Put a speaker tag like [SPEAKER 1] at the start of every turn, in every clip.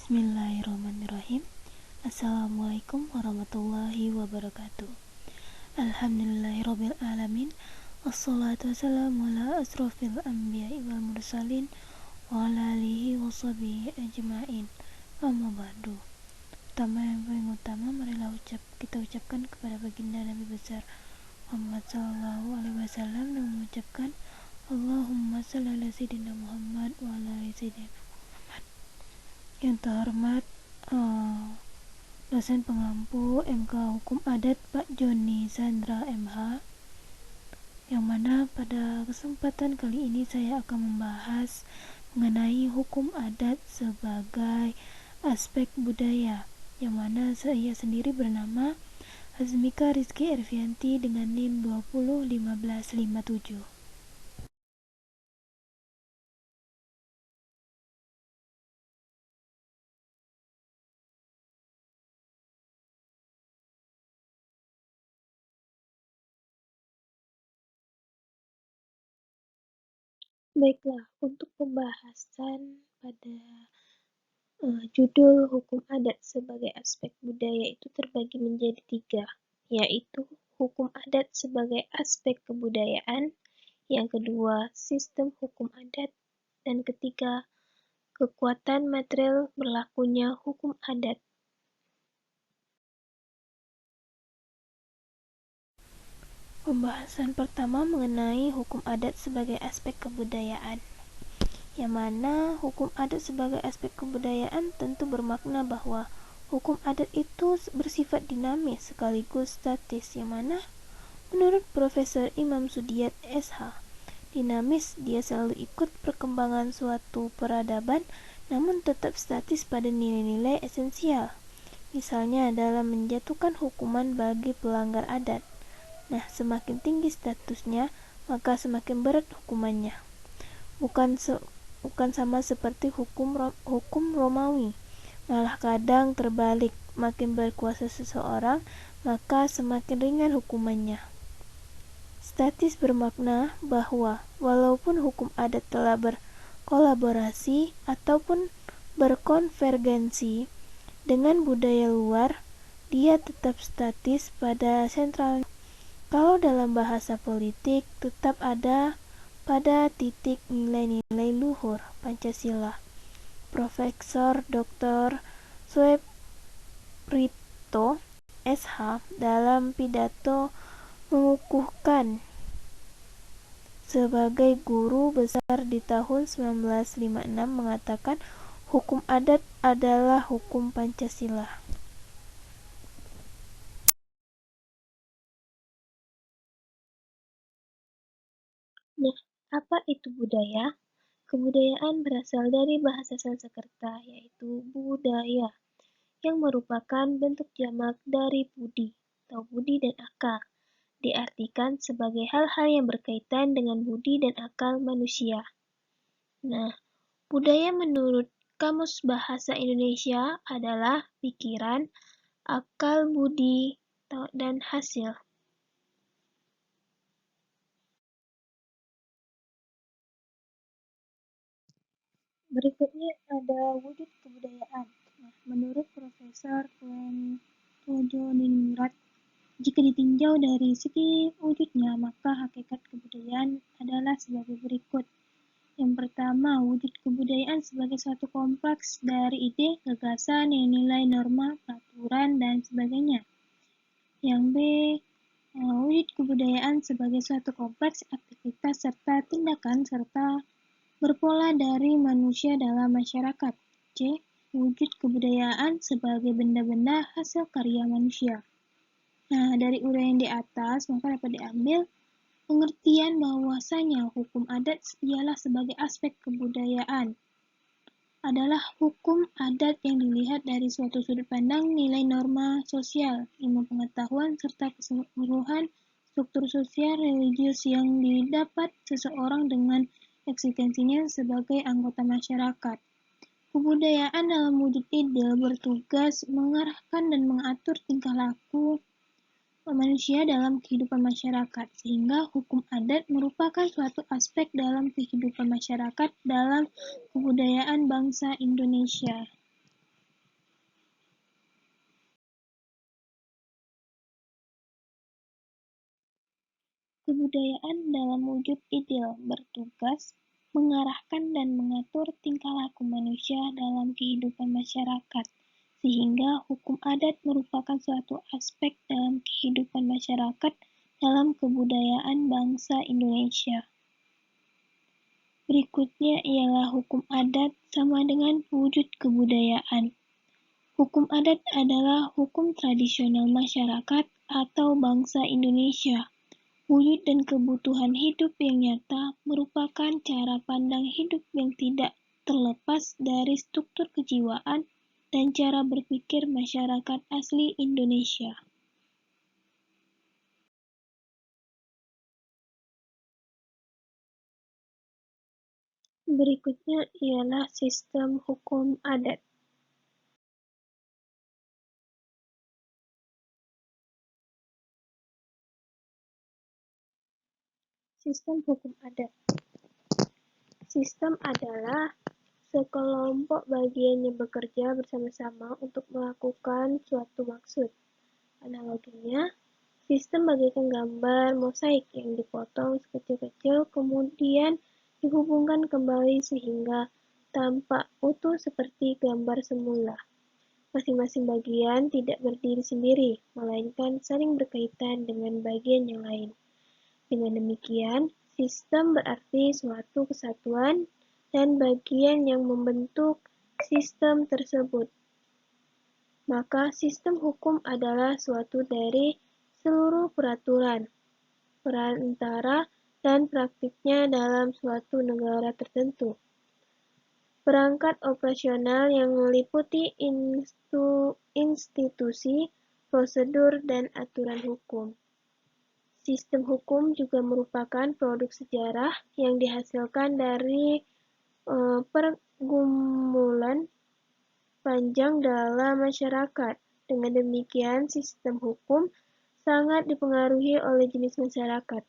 [SPEAKER 1] Bismillahirrahmanirrahim. Assalamualaikum warahmatullahi wabarakatuh. Alhamdulillahirabbil alamin. Wassalatu wassalamu ala asrofil anbiya'i wal mursalin wa ala alihi washabihi ajma'in. Amma ba'du. Yang paling utama, marilah kita ucapkan kepada baginda Nabi besar Muhammad sallallahu alaihi wasallam dan mengucapkan Allahumma shalli ala sayyidina Muhammad wa ala ali sayyidina Muhammad. Yang terhormat dosen pengampu MK Hukum Adat Pak Joni Sandra MH, yang mana pada kesempatan kali ini saya akan membahas mengenai hukum adat sebagai aspek budaya, yang mana saya sendiri bernama Azmika Rizky Ervianti dengan NIM 201557. Baiklah, untuk pembahasan pada judul hukum adat sebagai aspek budaya itu terbagi menjadi 3, yaitu hukum adat sebagai aspek kebudayaan, yang kedua sistem hukum adat, dan ketiga kekuatan material berlakunya hukum adat. Pembahasan pertama mengenai hukum adat sebagai aspek kebudayaan, yang mana hukum adat sebagai aspek kebudayaan tentu bermakna bahwa hukum adat itu bersifat dinamis sekaligus statis, yang mana menurut Profesor Imam Sudiat SH, dinamis dia selalu ikut perkembangan suatu peradaban namun tetap statis pada nilai-nilai esensial, misalnya dalam menjatuhkan hukuman bagi pelanggar adat. Nah, semakin tinggi statusnya, maka semakin berat hukumannya. Bukan sama seperti hukum Romawi, malah kadang terbalik, makin berkuasa seseorang, maka semakin ringan hukumannya. Statis bermakna bahwa walaupun hukum adat telah berkolaborasi ataupun berkonvergensi dengan budaya luar, dia tetap statis pada sentralnya. Kalau dalam bahasa politik, tetap ada pada titik nilai-nilai luhur Pancasila. Profesor Dr. Sueprito SH dalam pidato mengukuhkan sebagai guru besar di tahun 1956 mengatakan hukum adat adalah hukum Pancasila. Nah, apa itu budaya? Kebudayaan berasal dari bahasa Sanskerta, yaitu budaya, yang merupakan bentuk jamak dari budi atau budi dan akal. Diartikan sebagai hal-hal yang berkaitan dengan budi dan akal manusia. Nah, budaya menurut Kamus Bahasa Indonesia adalah pikiran, akal budi, dan hasil. Berikutnya ada wujud kebudayaan. Nah, menurut Profesor Tojoningrat, jika ditinjau dari segi wujudnya, maka hakikat kebudayaan adalah sebagai berikut. Yang pertama, wujud kebudayaan sebagai suatu kompleks dari ide, gagasan, nilai, norma, peraturan, dan sebagainya. Yang B, wujud kebudayaan sebagai suatu kompleks aktivitas serta tindakan serta berpola dari manusia dalam masyarakat. C. Wujud kebudayaan sebagai benda-benda hasil karya manusia. Nah, dari uraian di atas, maka dapat diambil pengertian bahwasanya hukum adat ialah sebagai aspek kebudayaan. Adalah hukum adat yang dilihat dari suatu sudut pandang nilai norma sosial, ilmu pengetahuan, serta keseluruhan struktur sosial religius yang didapat seseorang dengan eksistensinya sebagai anggota masyarakat. Kebudayaan dalam wujud ideal bertugas mengarahkan dan mengatur tingkah laku manusia dalam kehidupan masyarakat, sehingga hukum adat merupakan suatu aspek dalam kehidupan masyarakat dalam kebudayaan bangsa Indonesia. Kebudayaan dalam wujud ideal bertugas mengarahkan dan mengatur tingkah laku manusia dalam kehidupan masyarakat, sehingga hukum adat merupakan suatu aspek dalam kehidupan masyarakat dalam kebudayaan bangsa Indonesia. Berikutnya ialah hukum adat sama dengan wujud kebudayaan. Hukum adat adalah hukum tradisional masyarakat atau bangsa Indonesia. Wujud dan kebutuhan hidup yang nyata merupakan cara pandang hidup yang tidak terlepas dari struktur kejiwaan dan cara berpikir masyarakat asli Indonesia. Berikutnya ialah sistem hukum adat. Sistem hukum adat. Sistem adalah sekelompok bagian yang bekerja bersama-sama untuk melakukan suatu maksud. Analoginya, sistem bagaikan gambar mosaik yang dipotong sekecil-kecil kemudian dihubungkan kembali sehingga tampak utuh seperti gambar semula. Masing-masing bagian tidak berdiri sendiri, melainkan saling berkaitan dengan bagian yang lain. Dengan demikian, sistem berarti suatu kesatuan dan bagian yang membentuk sistem tersebut. Maka sistem hukum adalah suatu dari seluruh peraturan, perantara, dan praktiknya dalam suatu negara tertentu. Perangkat operasional yang meliputi institusi, prosedur, dan aturan hukum. Sistem hukum juga merupakan produk sejarah yang dihasilkan dari pergumulan panjang dalam masyarakat. Dengan demikian, sistem hukum sangat dipengaruhi oleh jenis masyarakat.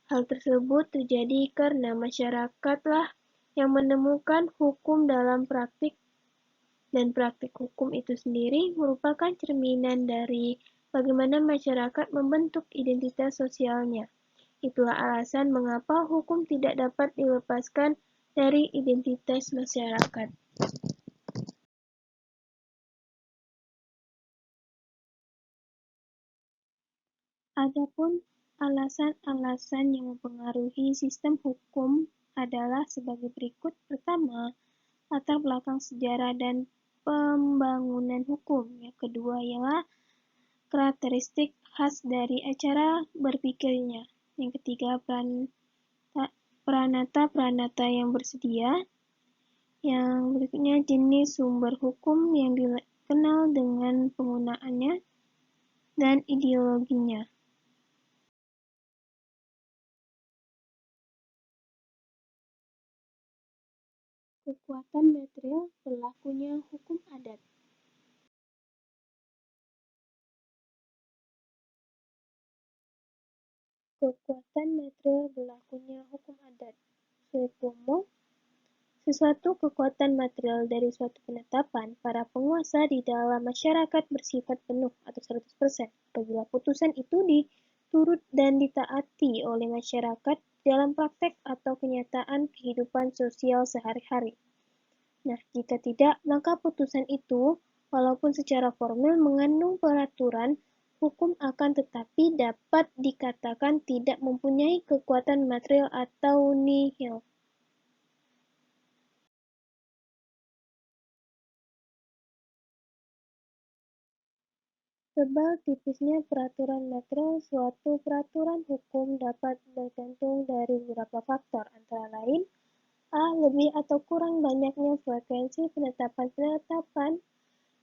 [SPEAKER 1] Hal tersebut terjadi karena masyarakatlah yang menemukan hukum dalam praktik, dan praktik hukum itu sendiri merupakan cerminan dari bagaimana masyarakat membentuk identitas sosialnya. Itulah alasan mengapa hukum tidak dapat dilepaskan dari identitas masyarakat. Adapun alasan-alasan yang mempengaruhi sistem hukum adalah sebagai berikut. Pertama, latar belakang sejarah dan pembangunan hukum. Yang kedua ialah karakteristik khas dari acara berpikirnya. Yang ketiga, peranata-peranata yang bersedia. Yang berikutnya, jenis sumber hukum yang dikenal dengan penggunaannya, dan ideologinya. Kekuatan material berlakunya hukum adat. Kekuatan material berlakunya hukum adat. Sepomo, sesuatu kekuatan material dari suatu penetapan para penguasa di dalam masyarakat bersifat penuh atau 100% apabila putusan itu diturut dan ditaati oleh masyarakat dalam praktek atau kenyataan kehidupan sosial sehari-hari. Nah, jika tidak, maka putusan itu, walaupun secara formal mengandung peraturan, hukum akan tetapi dapat dikatakan tidak mempunyai kekuatan material atau nihil. Sebab tipisnya peraturan material suatu peraturan hukum dapat bergantung dari beberapa faktor, antara lain A. Lebih atau kurang banyaknya frekuensi penetapan-penetapan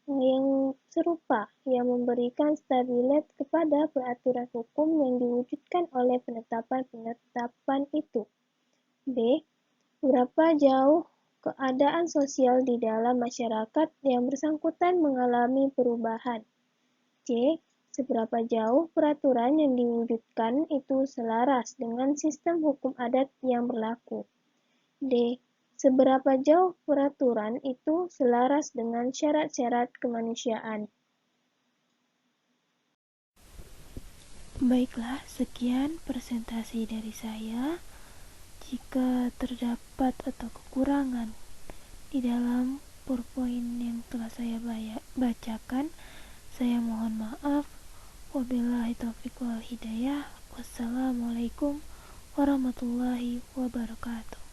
[SPEAKER 1] yang serupa, yang memberikan stabilitas kepada peraturan hukum yang diwujudkan oleh penetapan-penetapan itu. B. Berapa jauh keadaan sosial di dalam masyarakat yang bersangkutan mengalami perubahan. C. Seberapa jauh peraturan yang diwujudkan itu selaras dengan sistem hukum adat yang berlaku. D. Seberapa jauh peraturan itu selaras dengan syarat-syarat kemanusiaan. Baiklah, sekian presentasi dari saya. Jika terdapat atau kekurangan di dalam PowerPoint yang telah saya bacakan, saya mohon maaf. Wabillahi taufiq wal hidayah. Wassalamualaikum warahmatullahi wabarakatuh.